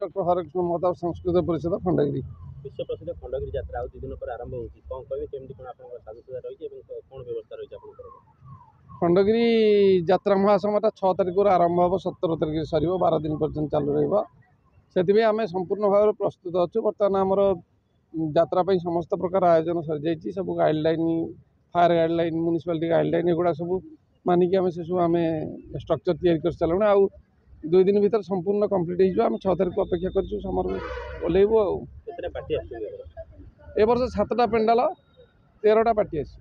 Doctor Harkrishna Mahtab Sanskrit परिषद खंडगिरी विश्व प्रसिद्ध खंडगिरी यात्रा आउ 2 दिन पर आरंभ होती कौन कहे केमती कोन आपन साजुसज्जा रही कौन व्यवस्था रही आपन खंडगिरी यात्रा महासमाटा 6 तारिख आरंभ हम 17 तारिख सर 12 दिन पर्यटन चालू रही आम संपूर्ण भाव प्रस्तुत अच्छु बर्तमान आमर यात्रा समस्त प्रकार आयोजन सर जाइए सब guideline fire guideline municipality guideline एगुड़ा सब मानिक आम से सब आम स्ट्रक्चर तैयारी कर सारूँ आउ 2 दिन भीतर संपूर्ण कम्प्लीट हो 6 तारिख अपेक्षा कर समर ओल्लैबू ए वर्ष 7टा पेंडाल 13टा पार्टी आसी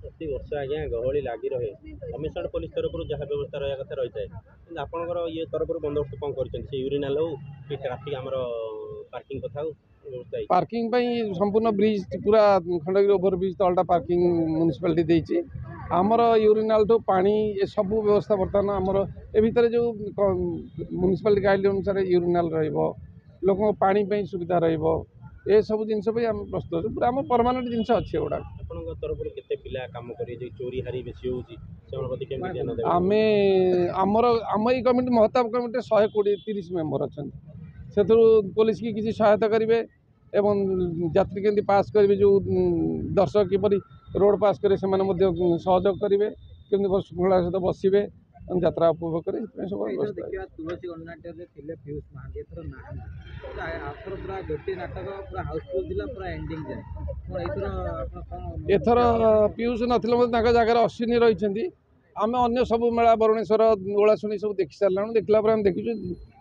प्रति वर्ष आज्ञा गहली लगी रहे कमिशनर पुलिस तरफ जहाँ व्यवस्था रहा कथा रही है आपंकर ये तरफ बंदोबस्त कौन कर यूरिनाल हो कि ट्राफिक आमर पार्किंग कथा व्यवस्था पार्किंग संपूर्ण ब्रिज पूरा खंडगिरी ओभर ब्रिज तलटा पार्किंग म्युनिसिपालिटी देती आमर यूरिनाल ठू पानी ये सब व्यवस्था बर्तमान आमर ए भितर जो म्युनिसिपालिटी गाइडलाइन अनुसार यूरिनाल लोक पानी सुविधा ये सब जिनस आम प्रस्तुत पूरा आम परमानेंट जिनस अच्छे गुड़ा तरफ काम चोरी हारी बेसी आम आम ये कमिटी महताब कमिटी 130 मेम्बर अच्छा से पुलिस की किसी सहायता करेंगे एवं यात्री केमती पास करेंगे जो दर्शक किपरि रोड पास करेंगे से सहयोग करेंगे केमती श्रृंखला सहित बसवे यात्रा उपभोग करें तुलसी गणनाट्य पीयूष महांती पूरा गोटे नाटक पूरा हाउसफुल थी पूरा एंडिंग जाए एथर पीयूष ना जगह अश्विनी रही आम अन्य सब मेला बरुणेश्वर ओलाशुणी सब देखी सारे देखला आम देखीचु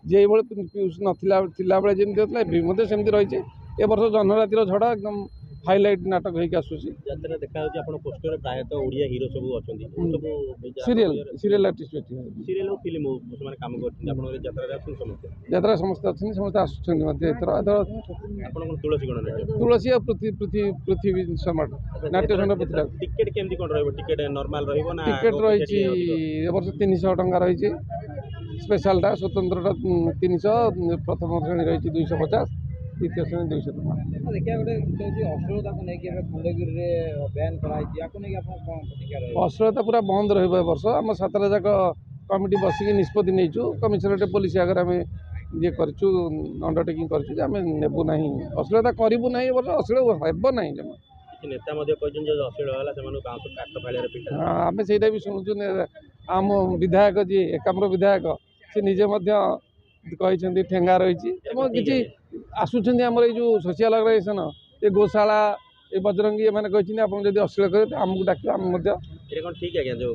जे पीयूष नाला बेले जमी होता सेमती रही ए वर्ष जन्मरातिर झड़ एकदम हाइलाइट नाटक होगी आसूसी पोस्टर प्रायतः ओडिया हीरो सब अच्छा सीरियल आर्टिस्ट सीरियल हो फिल्म हो काम यात्रा समस्त अच्छे समस्त तुलसी गणनाट्य तुलसी और पृथ्वी सम्राट नाट्य खंड पृथ्वी टिकेट केमती कौन टिकेट नॉर्मल ना टिकेट रही वर्ष 300 टंका रही स्पेशलटा स्वतंत्रटा 300 प्रथम श्रेणी रही 250 द्वितीय श्रेणी 200 टंका देखिए गोटे अश्लीलता को लेकिन खंडगिरी बैन अश्लीलता पूरा बंद रर्ष आम 7टा जाक कमिटी बसिक निष्पत्ति नहीं कमिशनरेट पुलिस आगे आम ये करूँ अंडरटेकिंग करूँ ना अश्लीलता करूँ ना वर्ष अश्लील हे ना जमा आम से भी शुणुचु आम विधायक जी एकाम्र विधायक से निजे कहते ठेंगा रही कि आसुच्च आमर जो सोशल अर्गानाइजेशन ये गोशाला ये बजरंगी मैंने कहते आप अश्लील करें आमको डाक आम ठीक है जो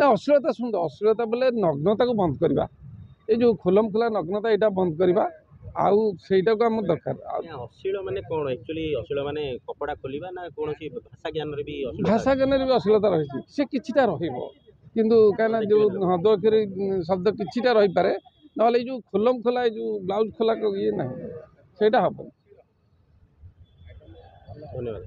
अश्लीलता शुणु अश्लीलता बोले नग्नता को बंद करवा ये जो खोलम खोला नग्नता यहाँ बंद करवा आईटा को आम दरकार अश्लील माने कौन एक्चुअली अश्लील माने कपड़ा खोलिबा ना कौन भाषा ज्ञान भी अश्लीलता रही से किछिटा रहिबो किंतु कहना जो हदक्षरी शब्द किछिटा रही पारे ना जो खोलम खोला जो ब्लाउज खोला ये ना से हम धन्यवाद।